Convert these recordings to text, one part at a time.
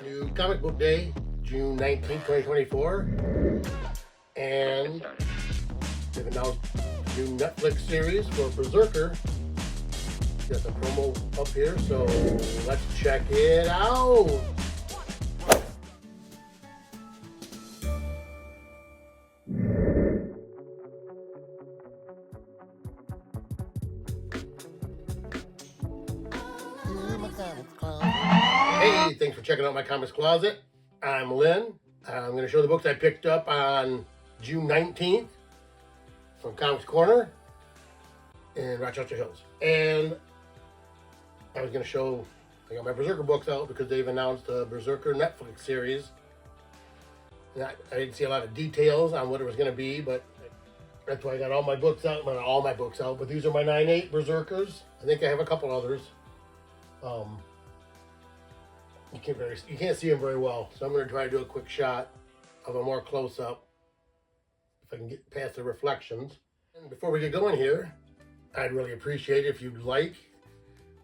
New comic book day, June 19, 2024. And they've announced a new Netflix series for BRZRKR. Got the promo up here, so let's check it out. Hey, thanks for checking out my comics closet. I'm Lynn. I'm going to show the books I picked up on June 19th from Comics Corner in Rochester Hills. And I was going to show, I got my BRZRKR books out because they've announced a BRZRKR Netflix series. And I didn't see a lot of details on what it was going to be, but that's why I got all my books out. Well, not all my books out, but these are my 9/8 BRZRKRs. I think I have a couple others. You can't see them very well, so I'm going to try to do a quick shot of a more close-up if I can get past the reflections. And before we get going here, I'd really appreciate it if you'd like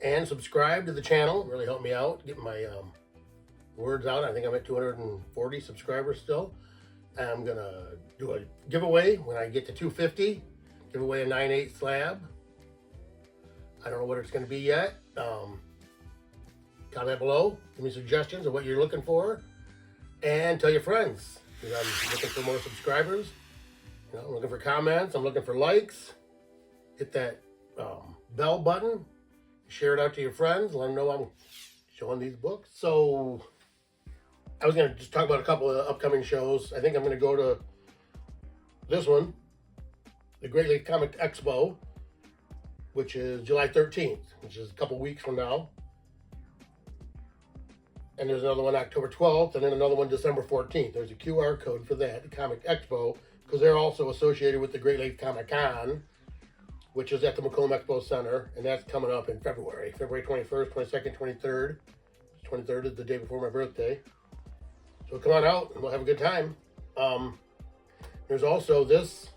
and subscribe to the channel. It really help me out, get my words out. I think I'm at 240 subscribers still. I'm going to do a giveaway when I get to 250. Give away a 9/8 slab. I don't know what it's going to be yet. Comment below, give me suggestions of what you're looking for, and tell your friends, because I'm looking for more subscribers. You know, I'm looking for comments, I'm looking for likes. Hit that bell button, share it out to your friends, let them know I'm showing these books. So I was going to just talk about a couple of upcoming shows. I think I'm going to go to this one, the Great Lakes Comic Expo, which is July 13th, which is a couple weeks from now. And there's another one October 12th, and then another one December 14th. There's a QR code for that, the Comic Expo, because they're also associated with the Great Lakes Comic Con, which is at the Macomb Expo Center, and that's coming up in February. February 21st, 22nd, 23rd. 23rd is the day before my birthday. So come on out, and we'll have a good time. There's also this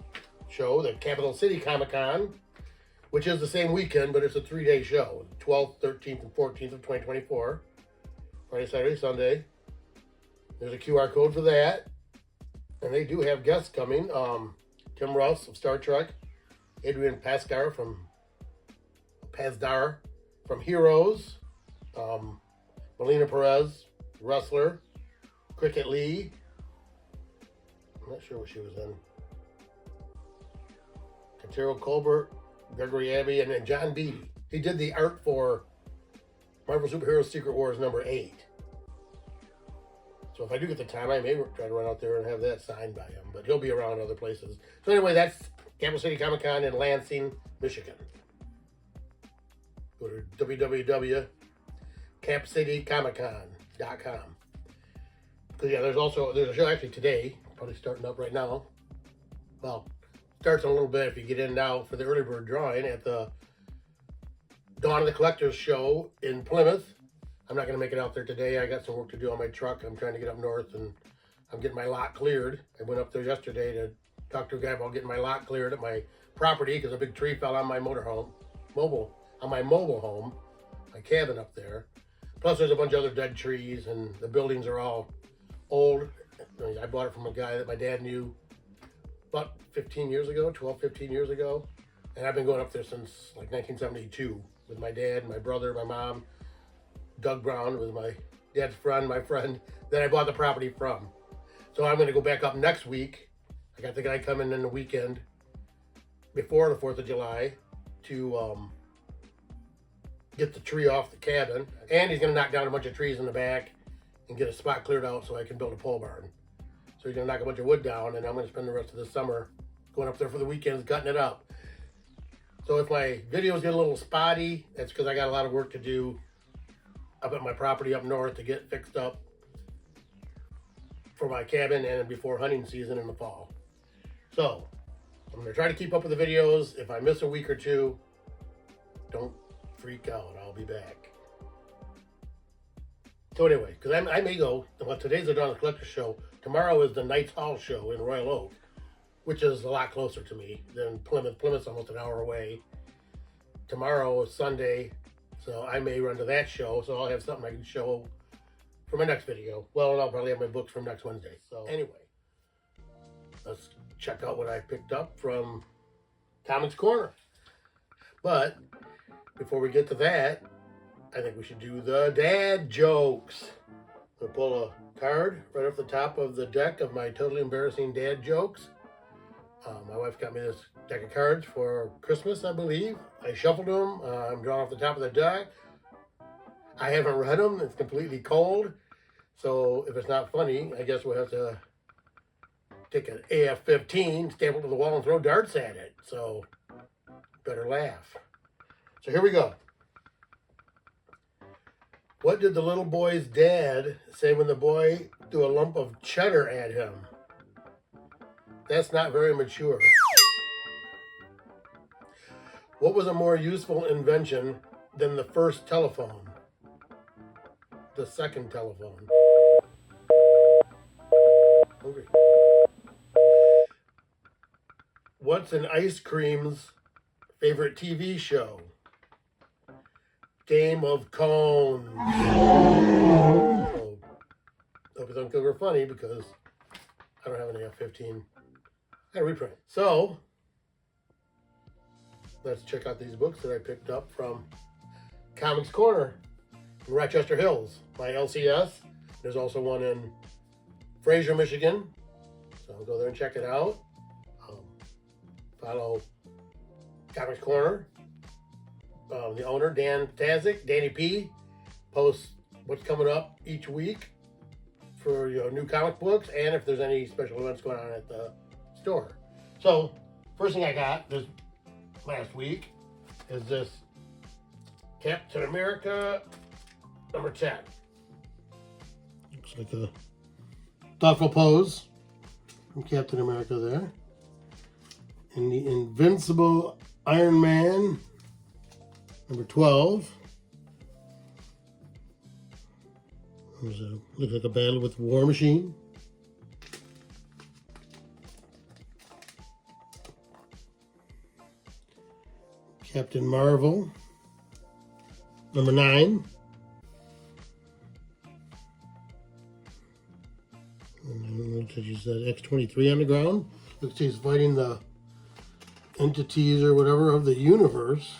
show, the Capital City Comic Con, which is the same weekend, but it's a 3-day show, 12th, 13th, and 14th of 2024. Friday, Saturday, Sunday. There's a QR code for that. And they do have guests coming. Tim Russ of Star Trek. Adrian Pasdar from Heroes. Melina Perez, wrestler. Cricket Lee. I'm not sure what she was in. Katero Colbert, Gregory Abbey, and then John Beatty. He did the art for Marvel Superheroes Secret Wars #8. So if I do get the time, I may try to run out there and have that signed by him. But he'll be around other places. So anyway, that's Capital City Comic Con in Lansing, Michigan. Go to www.capcitycomiccon.com. Because yeah, there's a show actually today, probably starting up right now. Well, starts in a little bit if you get in now for the early bird drawing at the Dawn of the Collectors show in Plymouth. I'm not going to make it out there today. I got some work to do on my truck. I'm trying to get up north, and I'm getting my lot cleared. I went up there yesterday to talk to a guy about getting my lot cleared at my property because a big tree fell on my mobile home, my cabin up there. Plus, there's a bunch of other dead trees, and the buildings are all old. I bought it from a guy that my dad knew about 15 years ago, 12, 15 years ago. And I've been going up there since like 1972 with my dad, my brother, my mom. Doug Brown was my dad's friend, my friend that I bought the property from. So I'm going to go back up next week. I got the guy coming in the weekend before the 4th of July to get the tree off the cabin. And he's going to knock down a bunch of trees in the back and get a spot cleared out so I can build a pole barn. So he's going to knock a bunch of wood down, and I'm going to spend the rest of the summer going up there for the weekends cutting it up. So if my videos get a little spotty, that's because I got a lot of work to do up at my property up north to get fixed up for my cabin and before hunting season in the fall. So I'm going to try to keep up with the videos. If I miss a week or two, don't freak out. I'll be back. So anyway, because I may go, well, today's the Dawn of the Collectors show. Tomorrow is the Knights Hall show in Royal Oak, which is a lot closer to me than Plymouth. Plymouth's almost an hour away. Tomorrow is Sunday, so I may run to that show, so I'll have something I can show for my next video. Well, I'll probably have my books from next Wednesday. So anyway, let's check out what I picked up from Comics Corner. But before we get to that, I think we should do the dad jokes. I'm going to pull a card right off the top of the deck of my totally embarrassing dad jokes. My wife got me this deck of cards for Christmas, I believe. I shuffled them. I'm drawing off the top of the deck. I haven't read them. It's completely cold. So if it's not funny, I guess we'll have to take an AF-15, staple it to the wall, and throw darts at it. So better laugh. So here we go. What did the little boy's dad say when the boy threw a lump of cheddar at him? That's not very mature. What was a more useful invention than the first telephone? The second telephone. Hungry. What's an ice cream's favorite TV show? Game of Cones. So, hope it's uncover funny because I don't have an AF-15. I reprint. So, let's check out these books that I picked up from Comics Corner in Rochester Hills, my LCS. There's also one in Fraser, Michigan. So I'll go there and check it out. Follow Comics Corner. The owner, Dan Tazik, Danny P, posts what's coming up each week for new comic books and if there's any special events going on at the store. So, first thing I got this last week is this Captain America number 10. Looks like a thoughtful pose from Captain America there. And the Invincible Iron Man number 12. Looks like a battle with War Machine. Captain Marvel number 9. Looks like he's X-23 on the ground. Looks like he's fighting the entities or whatever of the universe.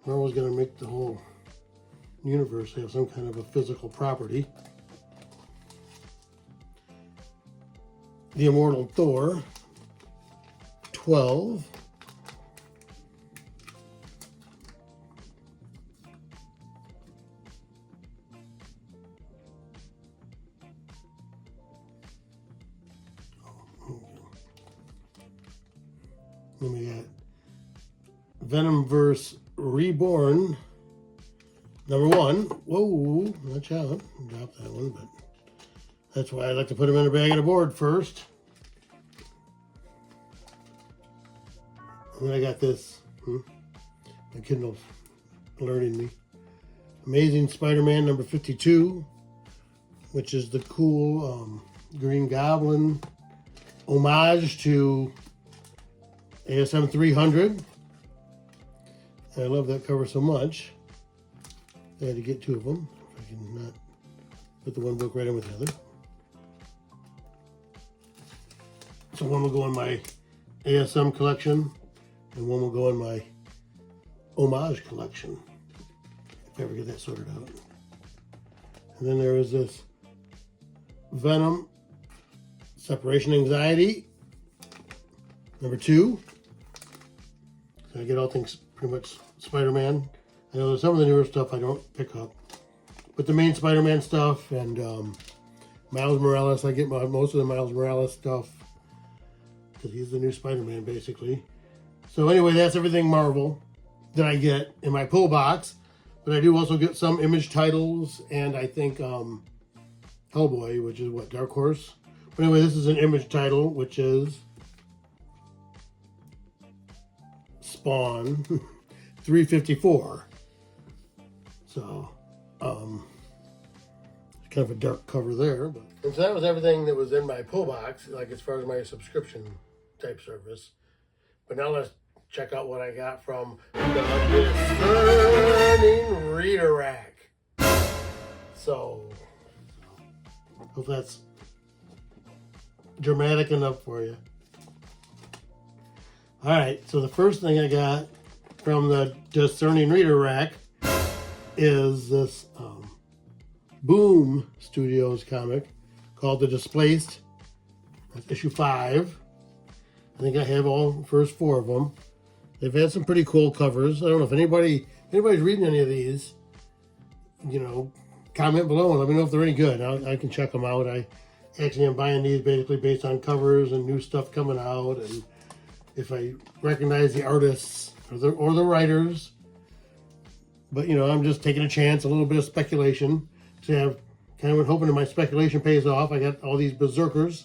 Marvel's going to make the whole universe have some kind of a physical property. The Immortal Thor, 12. Then we got Venomverse Reborn, number 1. Whoa, watch out. Drop that one, but that's why I like to put them in a bag of the board first. And then I got this. My Kindle's alerting me. Amazing Spider-Man number 52, which is the cool Green Goblin homage to ASM 300. I love that cover so much. I had to get 2 of them. If I can not put the one book right in with the other. So one will go in my ASM collection, and one will go in my homage collection, if I ever get that sorted out. And then there is this Venom Separation Anxiety, number 2. So I get all things pretty much Spider-Man. I know there's some of the newer stuff I don't pick up, but the main Spider-Man stuff and Miles Morales, I get most of the Miles Morales stuff because he's the new Spider-Man basically. So anyway, that's everything Marvel that I get in my pull box, but I do also get some Image titles and I think Hellboy, which is what, Dark Horse? But anyway, this is an Image title, which is Spawn 354. So, it's kind of a dark cover there. But. And so that was everything that was in my pull box, like as far as my subscription type service. But now let's check out what I got from the Discerning Reader Rack. So, hope that's dramatic enough for you. All right, so the first thing I got from the Discerning Reader rack is this Boom Studios comic called The Displaced. That's issue 5. I think I have all first 4 of them. They've had some pretty cool covers. I don't know if anybody's reading any of these. You know, comment below and let me know if they're any good. I can check them out. I actually am buying these basically based on covers and new stuff coming out, and if I recognize the artists or the writers. But you know, I'm just taking a chance, a little bit of speculation. So I've kind of been hoping that my speculation pays off. I got all these Berserkers,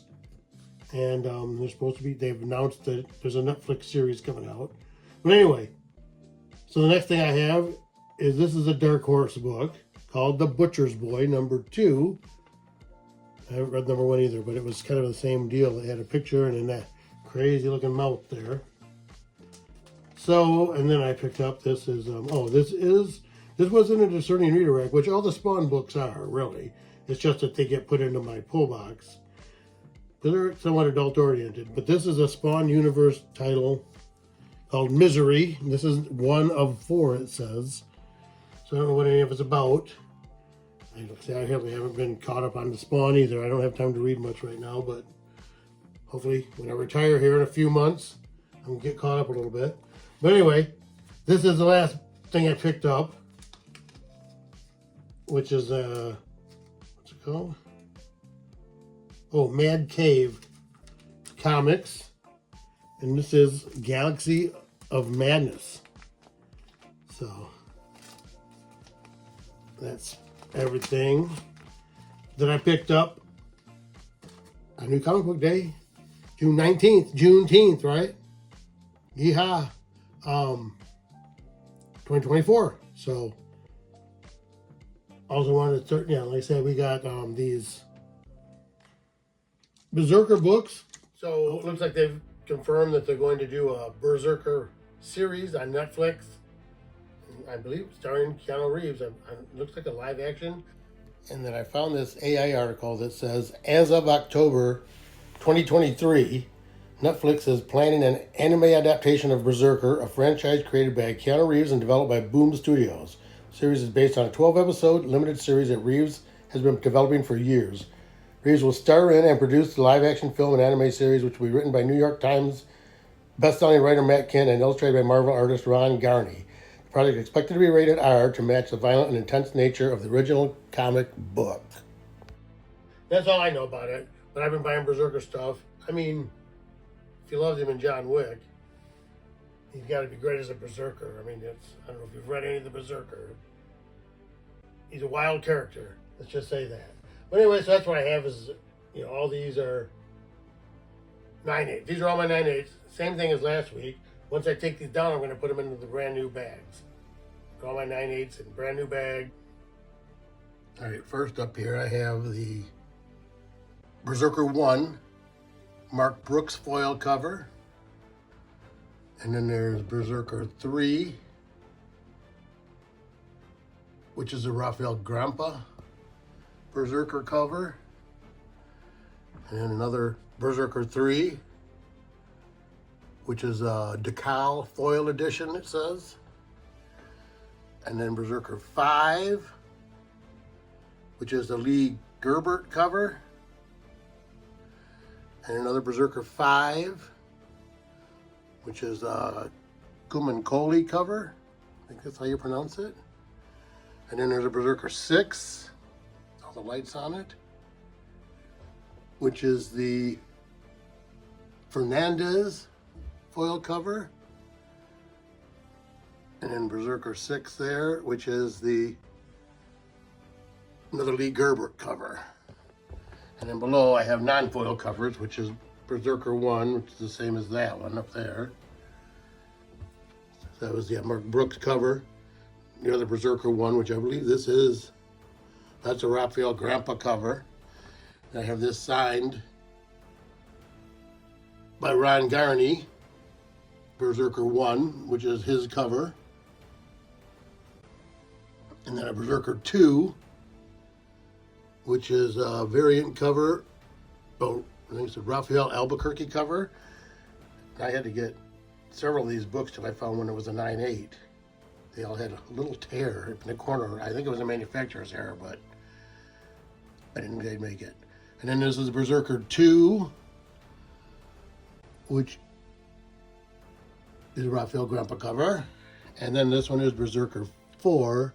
and they're supposed to be. They've announced that there's a Netflix series coming out. But anyway, so the next thing I have is this is a Dark Horse book called The Butcher's Boy, number 2. I haven't read number 1 either, but it was kind of the same deal. It had a picture and then that crazy looking mouth there. So, and then I picked up this is this was in a Discerning Reader rack, which all the Spawn books are really. It's just that they get put into my pull box. They're somewhat adult oriented, but this is a Spawn universe title called Misery. This is 1 of 4, it says. So I don't know what any of it's about. I haven't been caught up on the Spawn either. I don't have time to read much right now, but hopefully when I retire here in a few months, I'm going to get caught up a little bit. But anyway, this is the last thing I picked up, which is, what's it called? Oh, Mad Cave Comics. And this is Galaxy of Madness. So that's everything that I picked up on New Comic Book Day, June 19th, Juneteenth, right? Yeehaw. 2024. So also wanted to start, like I said, we got these Berserker books. So it looks like they've confirmed that they're going to do a Berserker series on Netflix. I believe starring Keanu Reeves. It looks like a live action. And then I found this AI article that says, as of October 2023, Netflix is planning an anime adaptation of Berserker, a franchise created by Keanu Reeves and developed by Boom Studios. The series is based on a 12-episode limited series that Reeves has been developing for years. Reeves will star in and produce the live-action film and anime series, which will be written by New York Times best-selling writer Matt Kent and illustrated by Marvel artist Ron Garney. The project is expected to be rated R to match the violent and intense nature of the original comic book. That's all I know about it, but I've been buying Berserker stuff. I mean, if you loved him in John Wick, he's got to be great as a Berserker. I mean, I don't know if you've read any of the Berserker. He's a wild character. Let's just say that. But anyway, so that's what I have is, all these are 9/8. These are all my 9/8. Same thing as last week. Once I take these down, I'm going to put them into the brand new bags. All my 9/8 in a brand new bag. All right, first up here I have the Berserker 1 Mark Brooks foil cover. And then there's Berserker 3, which is a Raphael Grandpa Berserker cover. And then another Berserker 3, which is a decal foil edition, it says. And then Berserker 5, which is the Lee Gerbert cover. And another Berserker 5, which is a Kumankoli cover. I think that's how you pronounce it. And then there's a Berserker 6, all the lights on it, which is the Fernandez foil cover. And then Berserker 6 there, which is another Lee Gerbert cover. And then below I have non-foil covers, which is Berserker 1, which is the same as that one up there. So that was the Mark Brooks cover. The other Berserker 1, which I believe that's a Raphael Grandpa cover. And I have this signed by Ron Garney, Berserker 1, which is his cover. And then a Berserker 2, which is a variant cover. Oh, I think it's a Raphael Albuquerque cover. I had to get several of these books till I found one that was a 9/8. They all had a little tear in the corner. I think it was a manufacturer's error, but I didn't think they'd make it. And then this is Berserker 2, which is a Raphael Grandpa cover. And then this one is Berserker 4,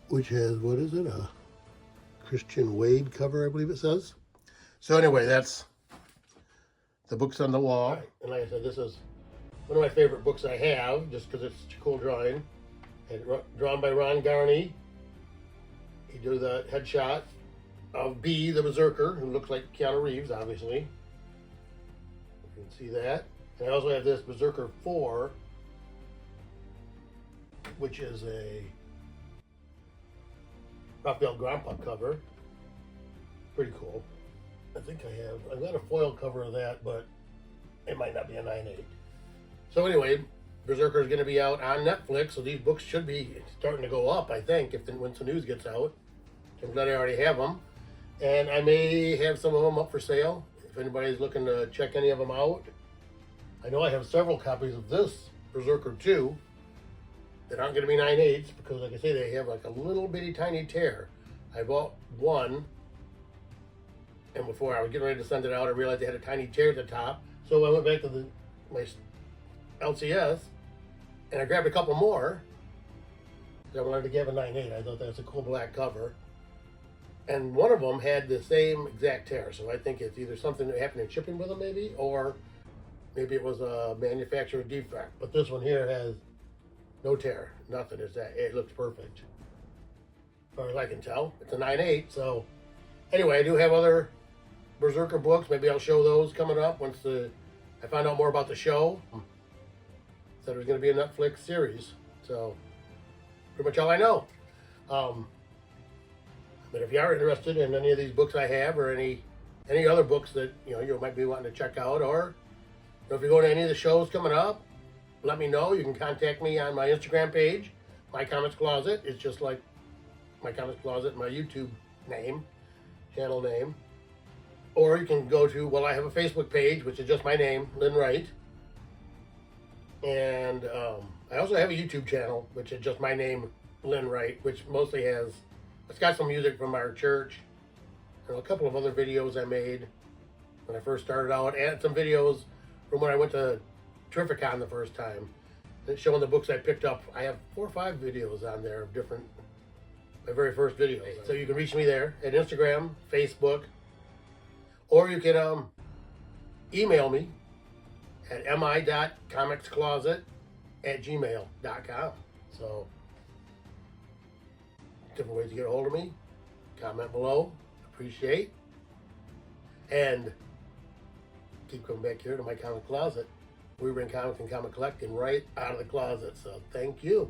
which has, what is it, a Christian Wade cover, I believe it says. So anyway, that's the books on the wall. And like I said, this is one of my favorite books I have, just because it's such a cool drawing. And drawn by Ron Garney. He drew the headshot of B, the Berserker, who looks like Keanu Reeves, obviously. You can see that. And I also have this Berserker 4, which is a Raphael Grandpa cover. Pretty cool. I think I've got a foil cover of that, but it might not be a 9/8. So anyway, Berserker is going to be out on Netflix, so these books should be starting to go up, I think, once the news gets out. I'm glad I already have them. And I may have some of them up for sale, if anybody's looking to check any of them out. I know I have several copies of this Berserker 2 that aren't going to be 9/8, because like I say, they have like a little bitty tiny tear. I bought one, and before I was getting ready to send it out, I realized they had a tiny tear at the top. So I went back to my LCS, and I grabbed a couple more. I wanted to give a 9/8. I thought that was a cool black cover. And one of them had the same exact tear. So I think it's either something that happened in shipping with them maybe, or maybe it was a manufacturer defect. But this one here has no tear, nothing. It looks perfect. As far as I can tell, it's a 9/8. So anyway, I do have other Berserker books. Maybe I'll show those coming up once I find out more about the show. Said it was going to be a Netflix series. So pretty much all I know. But if you are interested in any of these books I have, or any other books that you might be wanting to check out, or if you're going to any of the shows coming up, let me know. You can contact me on my Instagram page, My Comics Closet. It's just like My Comics Closet, my YouTube channel name. Or you can go to, I have a Facebook page, which is just my name, Lynn Wright. And I also have a YouTube channel, which is just my name, Lynn Wright, which mostly it's got some music from our church, and a couple of other videos I made when I first started out, and some videos from when I went to Terrificon the first time, showing the books I picked up. I have 4 or 5 videos on there of my very first videos. So you can reach me there at Instagram, Facebook, or you can email me at mi.comicscloset@gmail.com. So different ways to get a hold of me. Comment below. Appreciate. And keep coming back here to My Comic Closet. We bring comics and comic collecting right out of the closet. So thank you.